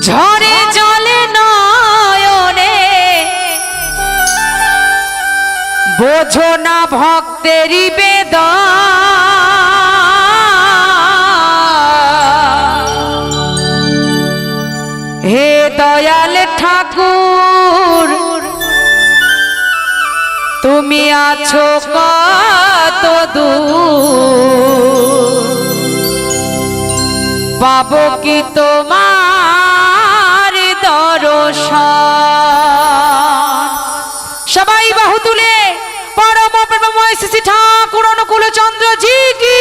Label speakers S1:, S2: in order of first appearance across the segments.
S1: ঝরে জলে নয়নে বোঝো না ভক্তেরই বেদনা হে দয়াল ঠাকুর তুমি আছো কত দূর পাবো কি তোমার দর্শন। সবাই বাহু তুলে পরম প্রেমময় শ্রী ঠাকুর অনুকূল চন্দ্র জি কি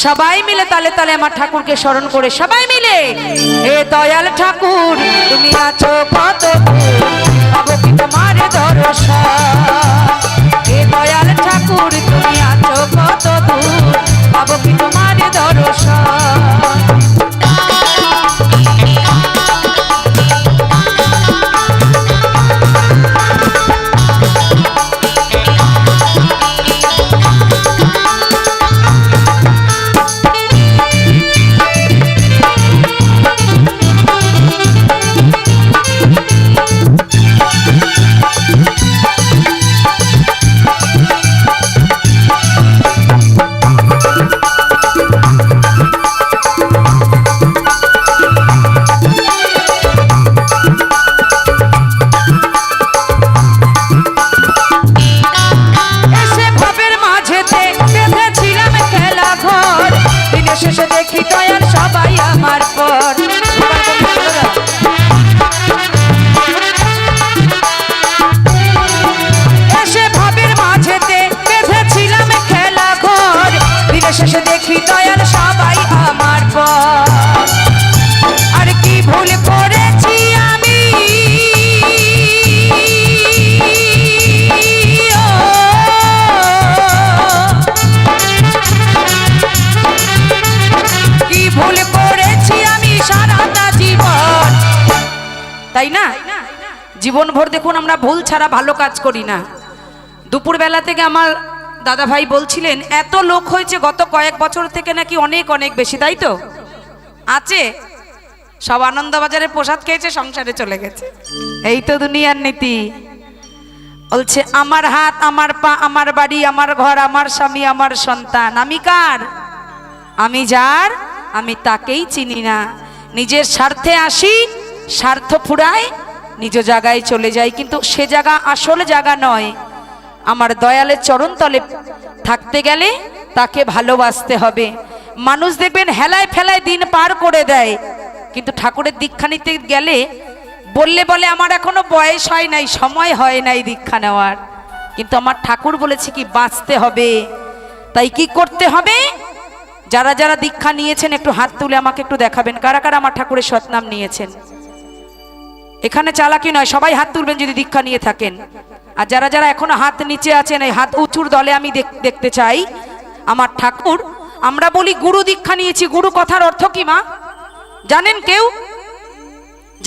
S1: সবাই মিলে তালে তালে আমার ঠাকুরকে স্মরণ করে সবাই মিলে হে দয়াল ঠাকুর তুমি আছো কত পাবো কি তোমার দর্শন। হে দয়াল ঠাকুর তুমি আছো কত দূর পাবো কি তোমার দর্শন। শেষে দেখি দয়াল সবাই আমার পর এসে ভাবের মাঝেতে বেঁধেছিলাম খেলা ঘর দিনের শেষে দেখি দয়াল সবাই আমার পর আর কি ভুল করেছি আমি ভুল করেছি আমি সারাটা জীবন তাই না জীবন ভর দেখুন আমরা ভুল ছাড়া ভালো কাজ করি না। দুপুর বেলা থেকে আমার দাদা ভাই বলছিলেন এত লোক হয়েছে গত কয়েক বছর থেকে নাকি অনেক অনেক বেশি তাই তো আছে সব আনন্দবাজারে প্রসাদ খেয়েছে সংসারে চলে গেছে এই তো দুনিয়ার নীতি বলছে আমার হাত আমার পা আমার বাড়ি আমার ঘর আমার স্বামী আমার সন্তান আমি কার আমি যার আমি তাকেই চিনি না নিজের স্বার্থে আসি স্বার্থ ফুরায় নিজ জায়গায় চলে যাই কিন্তু সে জায়গা আসল জায়গা নয়। আমার দয়ালের চরণ তলে থাকতে গেলে তাকে ভালোবাসতে হবে। মানুষ দেখবেন হেলায় ফেলায় দিন পার করে দেয় কিন্তু ঠাকুরের দীক্ষা নিতে গেলে বললে বলে আমার এখনো বয়স হয় নাই সময় হয় নাই দীক্ষা নেওয়ার কিন্তু আমার ঠাকুর বলেছে কি বাঁচতে হবে তাই কি করতে হবে। যারা যারা দীক্ষা নিয়েছেন একটু হাত তুলে আমাকে একটু দেখাবেন কারা কারা আমার ঠাকুরের সৎনাম নিয়েছেন। এখানে চালাকি নয় সবাই হাত তুলবেন যদি দীক্ষা নিয়ে থাকেন আর যারা যারা এখনো হাত নিচে আছেন এই হাত উঁচুর দলে আমি দেখতে চাই আমার ঠাকুর। আমরা বলি গুরু দীক্ষা নিয়েছি গুরু কথার অর্থ কি মা জানেন কেউ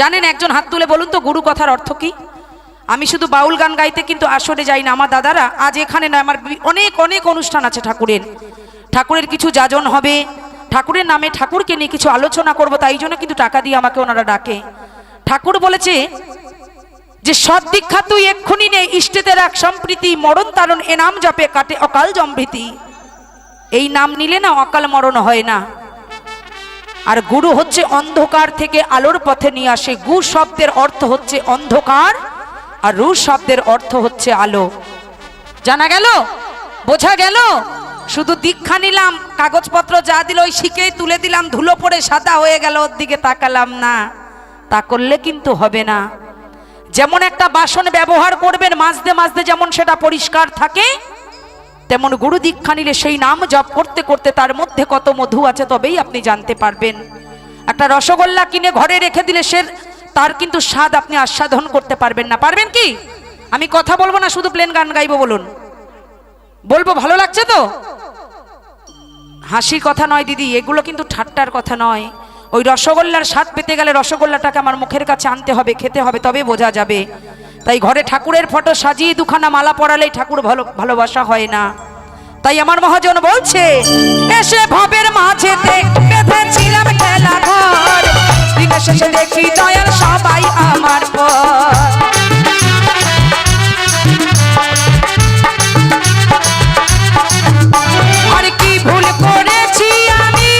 S1: জানেন একজন হাত তুলে বলুন তো গুরু কথার অর্থ কি। আমি শুধু বাউল গান গাইতে কিন্তু আসরে যাই না আমার দাদারা আজ এখানে নয় আমার অনেক অনেক অনুষ্ঠান আছে ঠাকুরের কিছু যাজন হবে ঠাকুরের নামে ঠাকুরকে নিয়ে কিছু আলোচনা করব তাই জন্য কিন্তু টাকা দিয়ে আমাকে ওনারা ডাকে। ঠাকুর বলেছে যে সৎ দীক্ষা তুই এক্ষুনি নে ইষ্টেতে রাখ সম্প্রীতি মরণ তারণ এ নাম জপে কাটে অকাল জমৃতি এই নাম নিলে না অকাল মরণ হয় না। আর গুরু হচ্ছে অন্ধকার থেকে আলোর পথে নিয়ে আসে গু শব্দের অর্থ হচ্ছে অন্ধকার আর রু শব্দের অর্থ হচ্ছে আলো জানা গেল। বোঝা গেল? শুধু দীক্ষা নিলাম, কাগজপত্র যা দিল ওই শিখেই তুলে দিলাম, ধুলো পড়ে সাদা হয়ে গেল, ওর দিকে তাকালাম না, তা করলে কিন্তু হবে না। যেমন একটা বাসন ব্যবহার করবেন মাজতে মাজতে যেমন সেটা পরিষ্কার থাকে, তেমন গুরু দীক্ষা নিলে সেই নাম জপ করতে করতে তার মধ্যে কত মধু আছে তবেই আপনি জানতে পারবেন। একটা রসগোল্লা কিনে ঘরে রেখে দিলে সে তার কিন্তু স্বাদ আপনি আস্বাদন করতে পারবেন না। পারবেন কি? আমি কথা বলবো না, শুধু প্লেন গান গাইবো। বলুন, বলবো? ভালো লাগছে তো? হাসির কথা নয় দিদি, এগুলো কিন্তু ঠাট্টার কথা নয়। ওই রসগোল্লার স্বাদ পেতে গেলে রসগোল্লাটাকে আমার মুখের কাছে আনতে হবে, খেতে হবে, তবে বোঝা যাবে। তাই ঘরে ঠাকুরের ফটো সাজিয়ে দুখানা মালা পরালেই ঠাকুর ভালোবাসা হয় না। তাই আমার মহাজন বলছে, এসে ভবের মাঝেতে বেঁধেছিলাম খেলা ঘর, দিনের শেষে দেখি দয়াল সবাই আমার পর। আর কি ভুল করেছি আমি,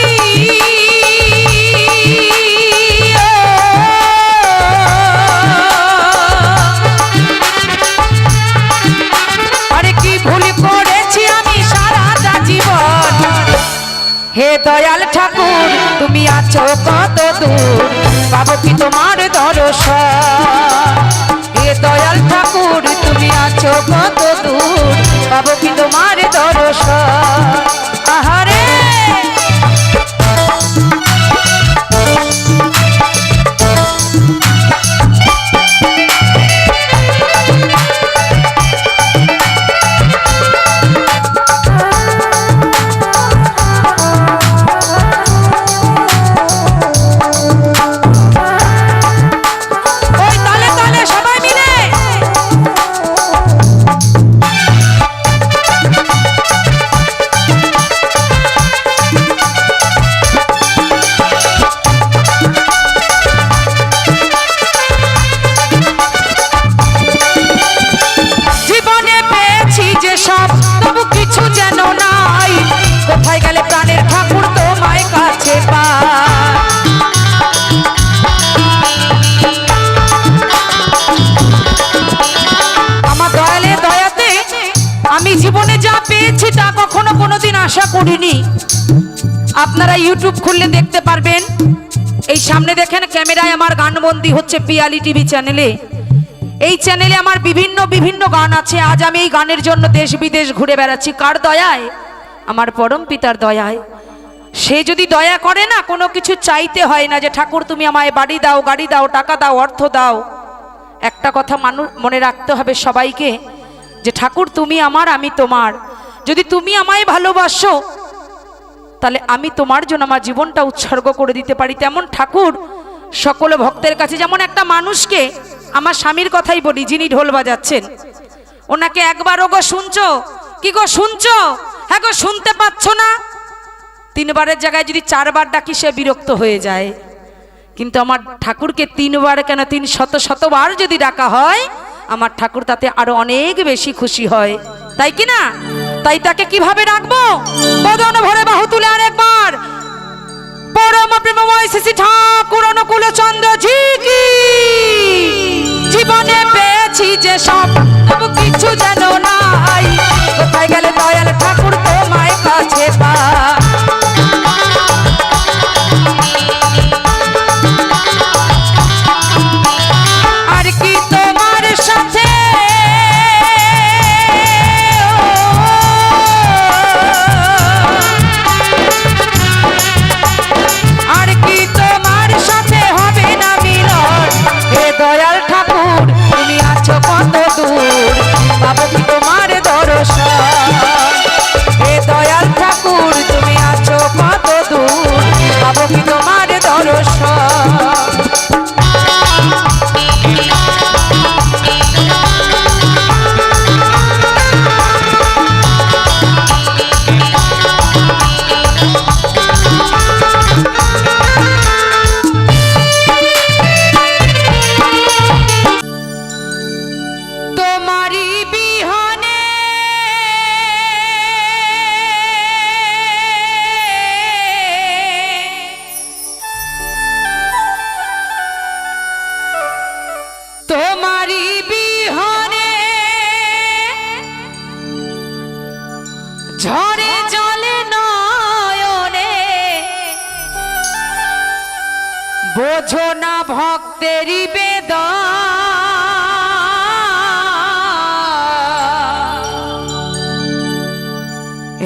S1: আর কি ভুল করেছি আমি সারাটা জীবন। হে দয়াল ঠাকুর তুমি আছো কত দূর, পাবো কি তোমার দর্শন। হে দয়াল ঠাকুর তুমি আছো কত দূর, পাবো কি তোমার দর্শন। আহারে কোথায় গেলে প্রাণের ঠাকুর তোমায় কাছে পায়। আমার দয়ালের দয়াতে আমি জীবনে যা পেয়েছি তা কখনো কোনোদিন আশা করিনি। আপনারা ইউটিউব খুললে দেখতে পারবেন। এই সামনে দেখেন ক্যামেরায় আমার গানবন্দি হচ্ছে পিয়ালি টিভি চ্যানেলে। এই চ্যানেলে আমার বিভিন্ন গান আছে। আজ আমি এই গানের জন্য দেশ বিদেশ ঘুরে বেড়াচ্ছি। কার দয়ায়? আমার পরম পিতার দয়ায়। সে যদি দয়া করে না, কোনো কিছু চাইতে হয় না যে ঠাকুর তুমি আমায় বাড়ি দাও, গাড়ি দাও, টাকা দাও, অর্থ দাও। একটা কথা মনে রাখতে হবে সবাইকে, যে ঠাকুর তুমি আমার, আমি তোমার। যদি তুমি আমায় ভালোবাসো তাহলে আমি তোমার জন্য আমার জীবনটা উৎসর্গ করে দিতে পারি। তেমন ঠাকুর সকল ভক্তের কাছে। যেমন একটা মানুষকে, আমার স্বামীর কথাই বলি, যিনি ঢোল বাজাচ্ছেন, ওনাকে একবার ও গো শুনছো, কি গো শুনছো, হ্যাঁ গো শুনতে পাচ্ছ না, তিনবারের জায়গায় যদি চারবার ডাকি সে বিরক্ত হয়ে যায়। কিন্তু আমার ঠাকুরকে তিনবার কেন, 300 যদি ডাকা হয়, আমার ঠাকুর তাতে আরো অনেক বেশি খুশি হয়। তাই কি না? তাই তাকে কিভাবে রাখবো? বদন ভরে বাহু তুলে আরেকবার পরম প্রেমময় শ্রী ঠাকুর অনুকূল চন্দ্র জি কি। জীবনে পেয়েছি যে সব, তবু কিছু যেন নাই, কোথায় গেলে দয়াল ঠাকুর তোমায় কাছে পায়। আর কি তোমার সাথে আর কি তোমার সাথে হবে না মিলন। হে দয়াল ঠাকুর তুমি আছো কত দূর, পাবো কি তোমার ঝরে জলে নয়নে বোঝো না ভক্তেরই বেদনা,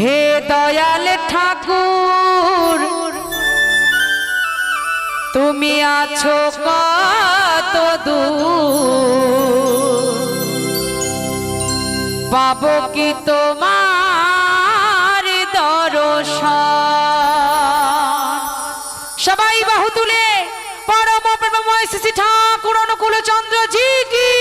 S1: হে দয়াল ঠাকুর তুমি আছো কত দূর, পাবো কি তোমার দর্শন। সবাই বাহু তুলে পরম প্রেমময় শ্রী ঠাকুর অনুকূল চন্দ্র জি কি।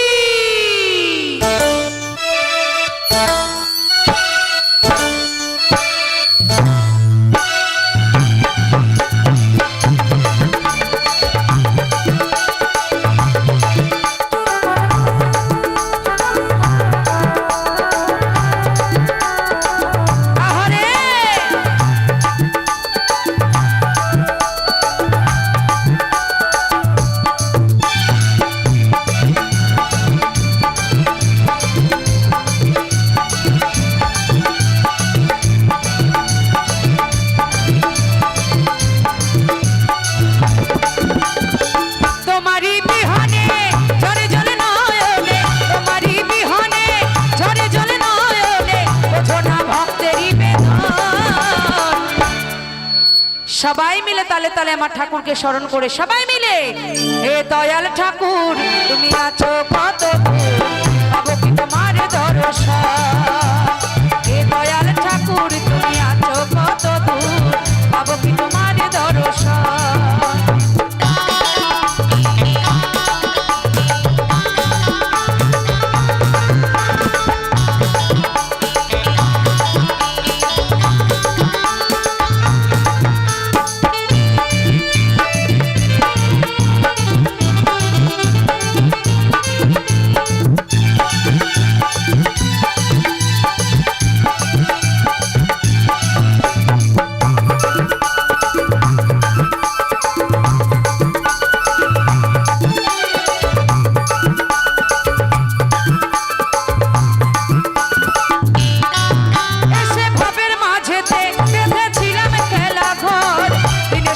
S1: সবাই মিলে তালে তালে আমার ঠাকুরকে স্মরণ করে সবাই মিলে, হে দয়াল ঠাকুর তুমি আছো কত দূর, পাবো কি তোমার দর্শন। হে দয়াল ঠাকুর তুমি আছো কত দূর, পাবো কি তোমার দর্শন।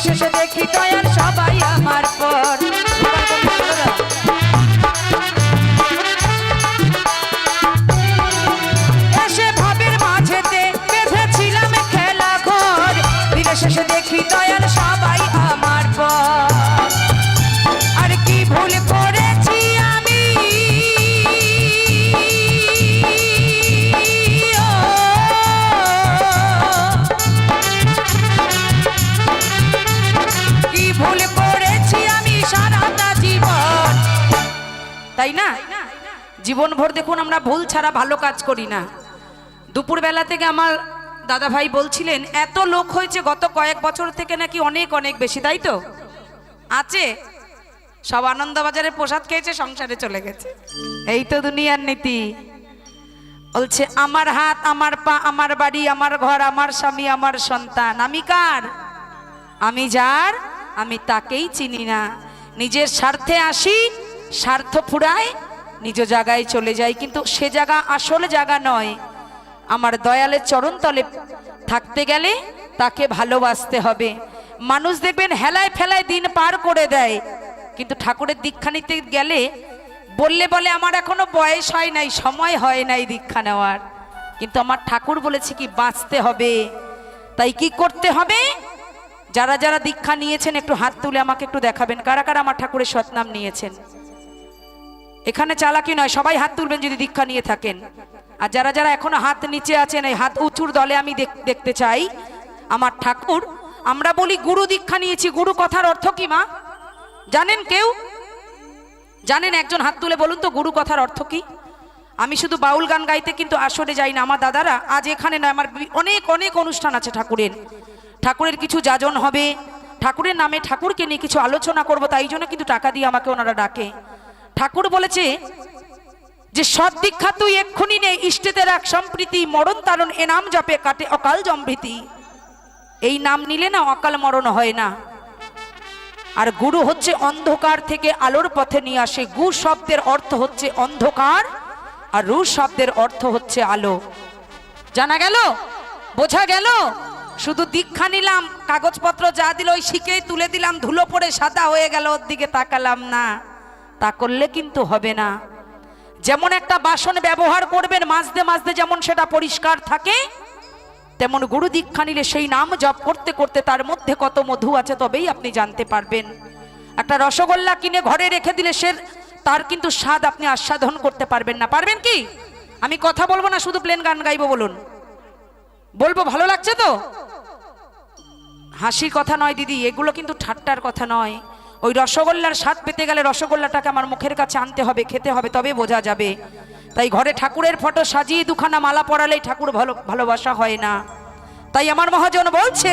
S1: শেষে দেখি দয়াল সবাই আমার পর, এসে ভাবের মাঝেতে বেঁধেছিলাম খেলা ঘর, দিনের শেষে দেখি দয়াল সবাই আমার পর। আর কি ভুল করেছি আমি, ভুল করেছি আমি সারাটা জীবন, তাই না? জীবন ভর দেখুন আমরা ভুল ছাড়া ভালো কাজ করি না। দুপুর বেলা থেকে আমার দাদা ভাই বলছিলেন এত লোক হয়েছে গত কয়েক বছর থেকে নাকি অনেক অনেক বেশি, তাই তো? আছে সব আনন্দবাজারে প্রসাদ খেয়েছে, সংসারে চলে গেছে, এই তো দুনিয়ার নীতি। বলছে আমার হাত আমার পা আমার বাড়ি আমার ঘর আমার স্বামী আমার সন্তান, আমি কার? আমি যার আমি তাকেই চিনি না। নিজের স্বার্থে আসি, স্বার্থ ফুরায়, নিজ জায়গায় চলে যাই, কিন্তু সে জায়গা আসল জায়গা নয়। আমার দয়ালের চরণতলে থাকতে গেলে তাকে ভালোবাসতে হবে। মানুষ দেখবেন হেলায় ফেলায় দিন পার করে দেয়, কিন্তু ঠাকুরের দীক্ষা নিতে গেলে বললে বলে আমার এখনো বয়স হয় নাই, সময় হয় নাই দীক্ষা নেওয়ার, কিন্তু আমার ঠাকুর বলেছে কি বাঁচতে হবে। তাই কি করতে হবে? যারা যারা দীক্ষা নিয়েছেন একটু হাত তুলে আমাকে একটু দেখাবেন কারা কারা আমার ঠাকুরের সৎনাম নিয়েছেন। এখানে চালাকি নয়, সবাই হাত তুলবেন যদি দীক্ষা নিয়ে থাকেন। আর যারা যারা এখনো হাত নিচে আছেন এই হাত উঁচুর দলে আমি দেখতে চাই। আমার ঠাকুর, আমরা বলি গুরু দীক্ষা নিয়েছি, গুরু কথার অর্থ কি মা জানেন? কেউ জানেন? একজন হাত তুলে বলুন তো গুরু কথার অর্থ কি? আমি শুধু বাউল গান গাইতে কিন্তু আসরে যাই না। আমার দাদারা আজ এখানে নয়, আমার অনেক অনেক অনুষ্ঠান আছে ঠাকুরের, ঠাকুরের কিছু যাজন হবে, ঠাকুরের নামে ঠাকুরকে নিয়ে কিছু আলোচনা করব, তাই জন্য কিন্তু টাকা দিয়ে আমাকে ওনারা ডাকে। ঠাকুর বলেছে যে সৎ দীক্ষা তুই এক্ষুনি নে, ইষ্টেতে রাখ সম্প্রীতি, মরণ তারণ এ নাম জপে কাটে অকাল জমভৃতি। এই নাম নিলে না অকাল মরণ হয় না। আর গুরু হচ্ছে অন্ধকার থেকে আলোর পথে নিয়ে আসে। গু শব্দের অর্থ হচ্ছে অন্ধকার আর রু শব্দের অর্থ হচ্ছে আলো। জানা গেল? বোঝা গেল? শুধু দীক্ষা নিলাম, কাগজপত্র যা দিল ওই শিখেই তুলে দিলাম, ধুলো পড়ে সাদা হয়ে গেল, ওর দিকে তাকালাম না, তা করলে কিন্তু হবে না। যেমন একটা বাসন ব্যবহার করবেন মাজতে মাজতে যেমন সেটা পরিষ্কার থাকে, তেমন গুরু দীক্ষা নিলে সেই নাম জপ করতে করতে তার মধ্যে কত মধু আছে তবেই আপনি জানতে পারবেন। একটা রসগোল্লা কিনে ঘরে রেখে দিলে তার কিন্তু স্বাদ আপনি আস্বাদন করতে পারবেন না। পারবেন কি? আমি কথা বলবো না, শুধু প্লেন গান গাইবো। বলুন, বলবো? ভালো লাগছে তো? হাসির কথা নয় দিদি, এগুলো কিন্তু ঠাট্টার কথা নয়। ওই রসগোল্লার স্বাদ পেতে গেলে রসগোল্লাটাকে আমার মুখের কাছে আনতে হবে, খেতে হবে, তবে বোঝা যাবে। তাই ঘরে ঠাকুরের ফটো সাজিয়ে দুখানা মালা পরালেই ঠাকুর ভালোবাসা হয় না। তাই আমার মহাজন বলছে,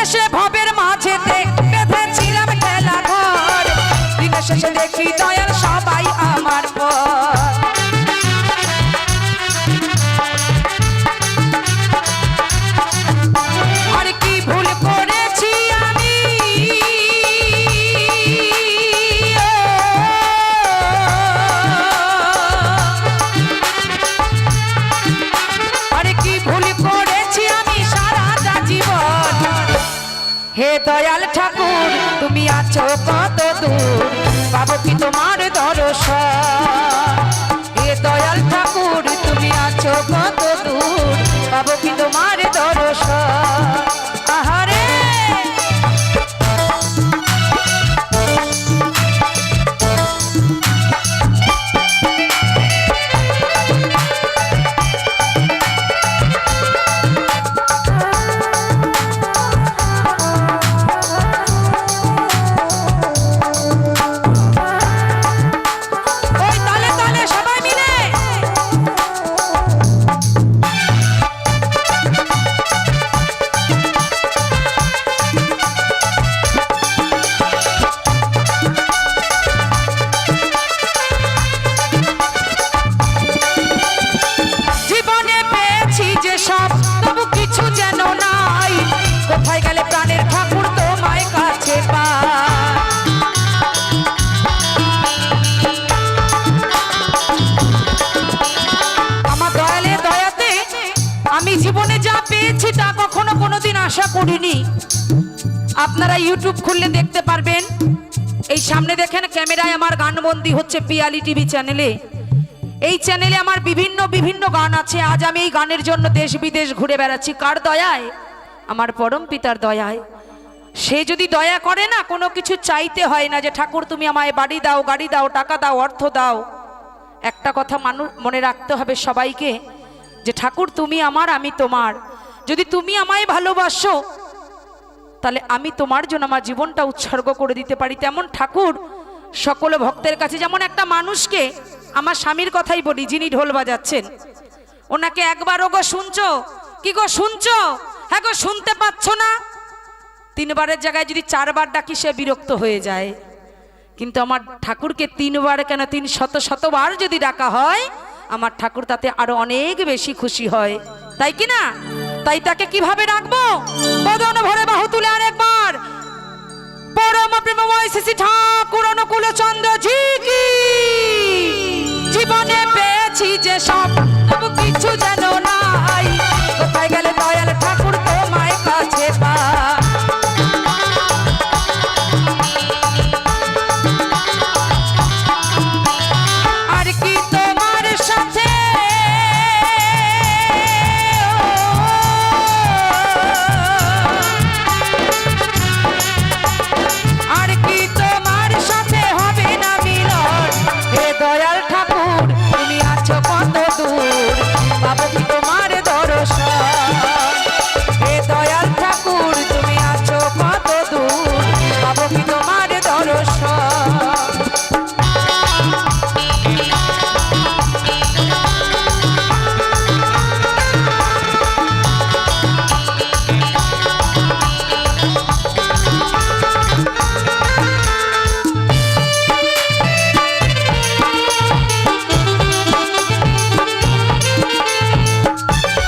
S1: এসে ভবের মাঝেতে বেঁধেছিলাম খেলা ঘর, দিনের শেষে দেখি দয়াল সবাই আমার পর। আর কি ভুল করেছি আমি, আর কি ভুল করেছি আমি সারাটা জীবন। হে দয়াল ঠাকুর তুমি আছো কত দূর, পাবো কি তোমার দর্শন। হে দয়াল ঠাকুর তুমি আছো কত দূর, পাবো কি তোমার দর্শন। আহারে আশা করিনি। আপনারা ইউটিউব খুললে দেখতে পারবেন। এই সামনে দেখেন ক্যামেরায় আমার গানবন্দি হচ্ছে পিয়ালি টিভি চ্যানেলে। এই চ্যানেলে আমার বিভিন্ন গান আছে। আজ আমি এই গানের জন্য দেশ বিদেশ ঘুরে বেড়াচ্ছি। কার দয়ায়? আমার পরম পিতার দয়ায়। সে যদি দয়া করে না, কোনো কিছু চাইতে হয় না যে ঠাকুর তুমি আমায় বাড়ি দাও, গাড়ি দাও, টাকা দাও, অর্থ দাও। একটা কথা মনে রাখতে হবে সবাইকে, যে ঠাকুর তুমি আমার, আমি তোমার। যদি তুমি আমায় ভালোবাসো তাহলে আমি তোমার জন্য আমার জীবনটা উৎসর্গ করে দিতে পারি। তেমন ঠাকুর সকল ভক্তের কাছে। যেমন একটা মানুষকে, আমার স্বামীর কথাই বলি, যিনি ঢোল বাজাচ্ছেন, ওনাকে একবার ও গো শুনছো, কি গো শুনছো, হ্যাঁ গো শুনতে পাচ্ছ না, 3 বারের জায়গায় যদি 4 বার ডাকি সে বিরক্ত হয়ে যায়। কিন্তু আমার ঠাকুরকে 3 বার কেন 300 বার যদি ডাকা হয়, আমার ঠাকুর তাতে আরো অনেক বেশি খুশি হয়। তাই কি না? তাই তাকে কিভাবে রাখবো? বদন ভরে বাহু তুলে আরেকবার পরম প্রেমময় শ্রী ঠাকুর অনুকূল চন্দ্র জি কি। জীবনে পেয়েছি যে সব, তবু কিছু যেন